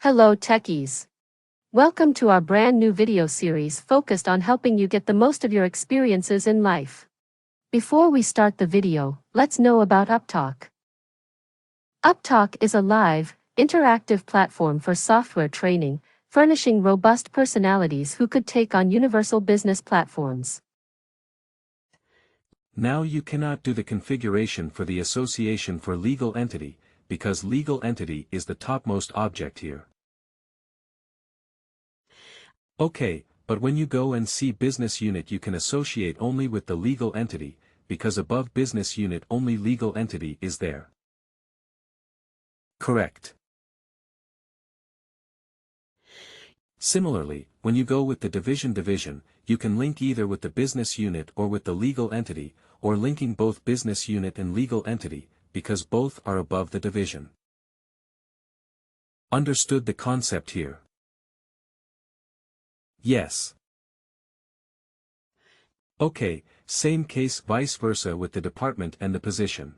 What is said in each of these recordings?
Hello techies. Welcome to our brand new video series focused on helping you get the most of your experiences in life. Before we start the video, let's know about Upptalk. Upptalk is a live, interactive platform for software training, furnishing robust personalities who could take on universal business platforms. Now you cannot do the configuration for the association for legal entity, because legal entity is the topmost object here. Okay, but when you go and see business unit you can associate only with the legal entity, because above business unit only legal entity is there. Correct. Similarly, when you go with the division, you can link either with the business unit or with the legal entity, or linking both business unit and legal entity, because both are above the division. Understood the concept here? Yes. Okay, same case vice versa with the department and the position.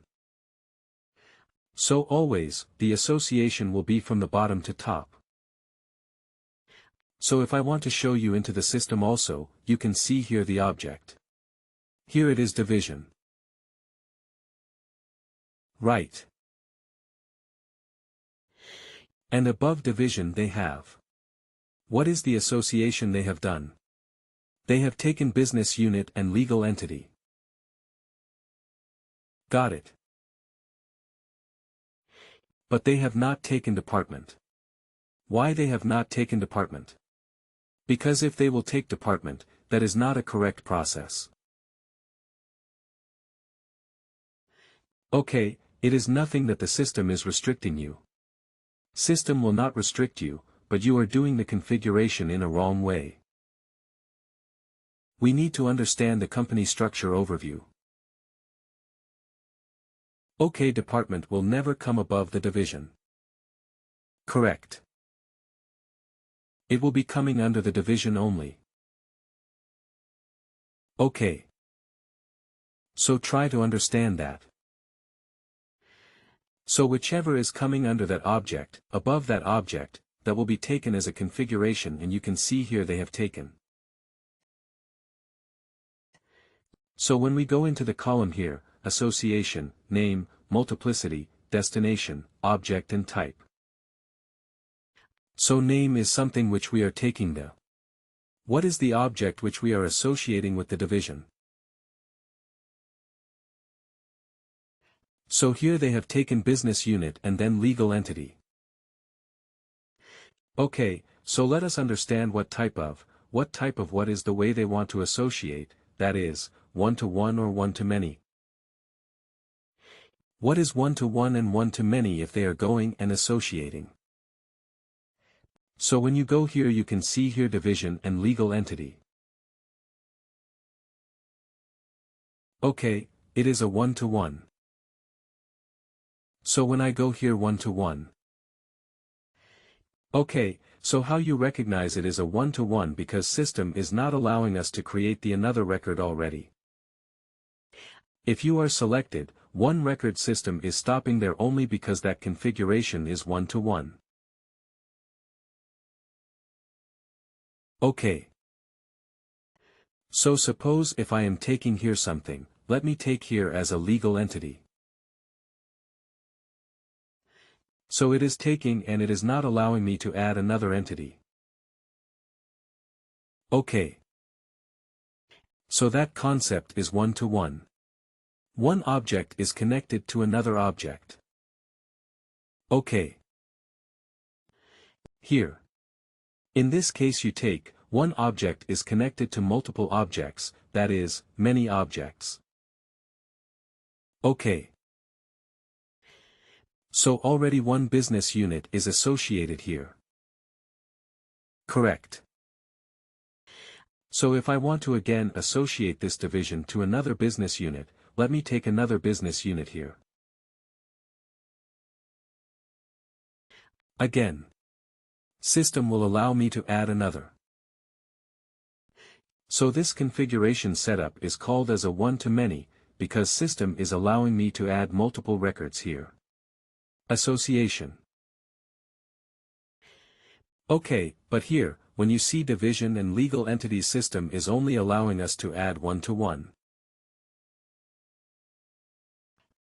So always, the association will be from the bottom to top. So if I want to show you into the system also, you can see here the object. Here it is division. Right. And above division they have. What is the association they have done? They have taken business unit and legal entity. Got it. But they have not taken department. Why they have not taken department? Because if they will take department, that is not a correct process. Okay, it is nothing that the system is restricting you. System will not restrict you, but you are doing the configuration in a wrong way. We need to understand the company structure overview. Okay, department will never come above the division. Correct. It will be coming under the division only. Okay. So try to understand that. So whichever is coming under that object, above that object, that will be taken as a configuration, and you can see here they have taken. So when we go into the column here, association, name, multiplicity, destination, object and type. So name is something which we are taking the. What is the object which we are associating with the division? So here they have taken business unit and then legal entity. Okay, so let us understand what type of what is the way they want to associate, that is, one-to-one or one-to-many. What is one-to-one and one-to-many if they are going and associating? So when you go here you can see here division and legal entity. Okay, it is a one-to-one. So when I go here one-to-one. Okay, so how you recognize it is a one-to-one because system is not allowing us to create the another record already. If you are selected, one record system is stopping there only because that configuration is one-to-one. Okay. So suppose if I am taking here something, let me take here as a legal entity. So it is taking and it is not allowing me to add another entity. Okay. So that concept is one-to-one. One object is connected to another object. Okay. Here. In this case you take, one object is connected to multiple objects, that is, many objects. Okay. So already one business unit is associated here. Correct. So if I want to again associate this division to another business unit, let me take another business unit here. Again. System will allow me to add another. So this configuration setup is called as a one-to-many, because system is allowing me to add multiple records here. Association. Okay, but here, when you see division and legal entity system is only allowing us to add 1 to 1.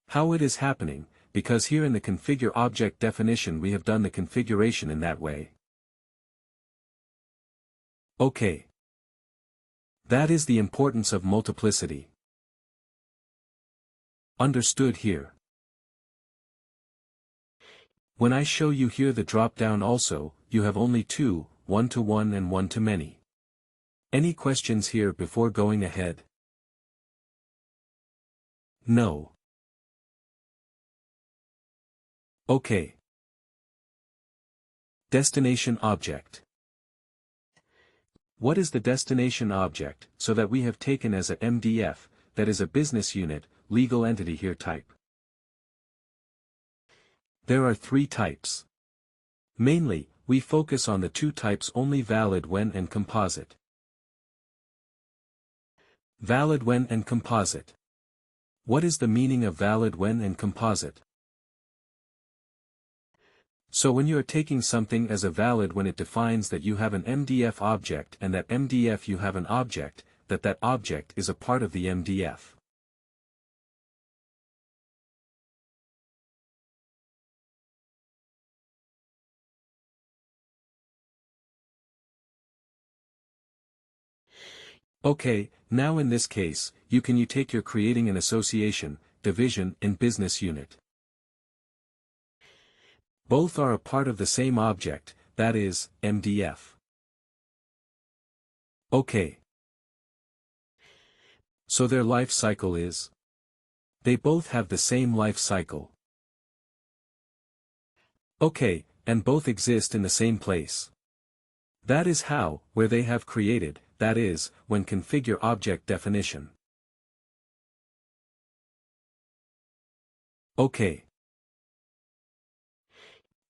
How it is happening, because here in the configure object definition we have done the configuration in that way. Okay. That is the importance of multiplicity. Understood here. When I show you here the drop-down also, you have only two, 1 to 1 and 1 to many. Any questions here before going ahead? No. Okay. Destination object. What is the destination object, so that we have taken as a MDF, that is a business unit, legal entity here type? There are three types. Mainly, we focus on the two types only: valid when and composite. Valid when and composite. What is the meaning of valid when and composite? So when you are taking something as a valid when, it defines that you have an MDF object and that MDF you have an object, that object is a part of the MDF. Okay, now in this case, you take your creating an association, division in business unit. Both are a part of the same object, that is, MDF. Okay. So their life cycle is? They both have the same life cycle. Okay, and both exist in the same place. That is how, where they have created, that is, when configure object definition. Okay.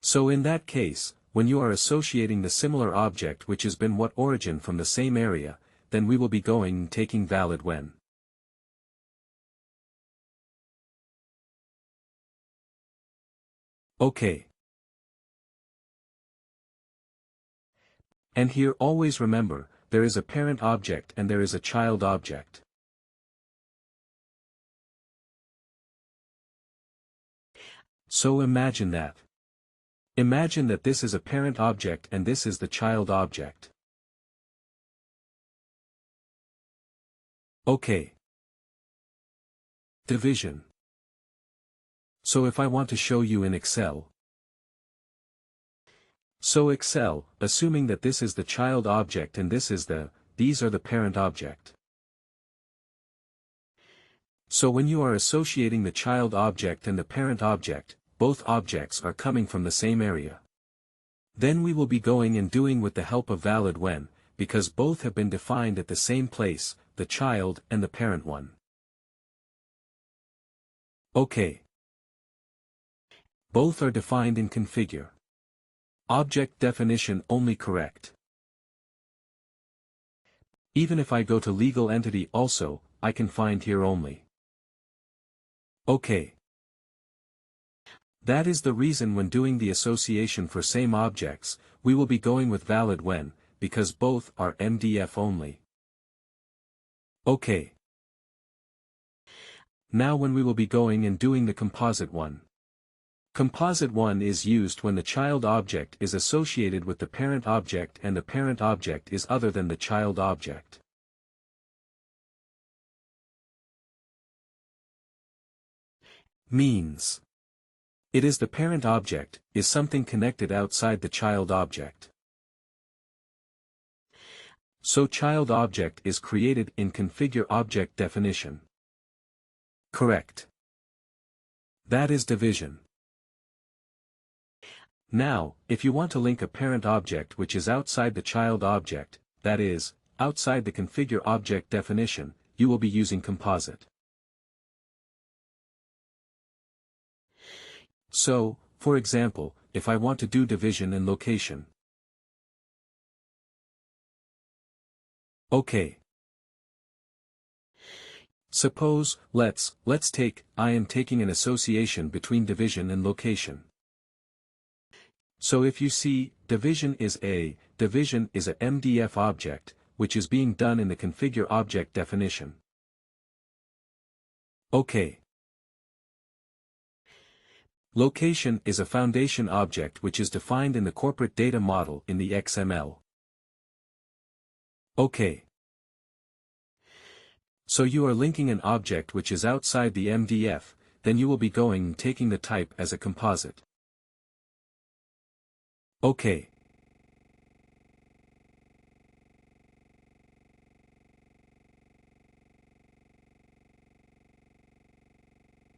So in that case, when you are associating the similar object which has been what origin from the same area, then we will be going and taking valid when. Okay. And here always remember, there is a parent object and there is a child object. So imagine that. Imagine that this is a parent object and this is the child object. Okay. Division. So if I want to show you in Excel. So Excel, assuming that this is the child object and these are the parent object. So when you are associating the child object and the parent object, both objects are coming from the same area. Then we will be going and doing with the help of valid when, because both have been defined at the same place, the child and the parent one. Okay. Both are defined in configure. Object definition only correct. Even if I go to legal entity also, I can find here only. Okay. That is the reason when doing the association for same objects, we will be going with valid when, because both are MDF only. Okay. Now when we will be going and doing the composite one. Composite one is used when the child object is associated with the parent object and the parent object is other than the child object. Means. It is the parent object, is something connected outside the child object. So child object is created in configure object definition. Correct. That is division. Now, if you want to link a parent object which is outside the child object, that is, outside the configure object definition, you will be using composite. So, for example, if I want to do division and location. Okay. Suppose, let's take, I am taking an association between division and location. So if you see, division is a MDF object, which is being done in the configure object definition. OK. Location is a foundation object which is defined in the corporate data model in the XML. OK. So you are linking an object which is outside the MDF, then you will be going and taking the type as a composite. OK.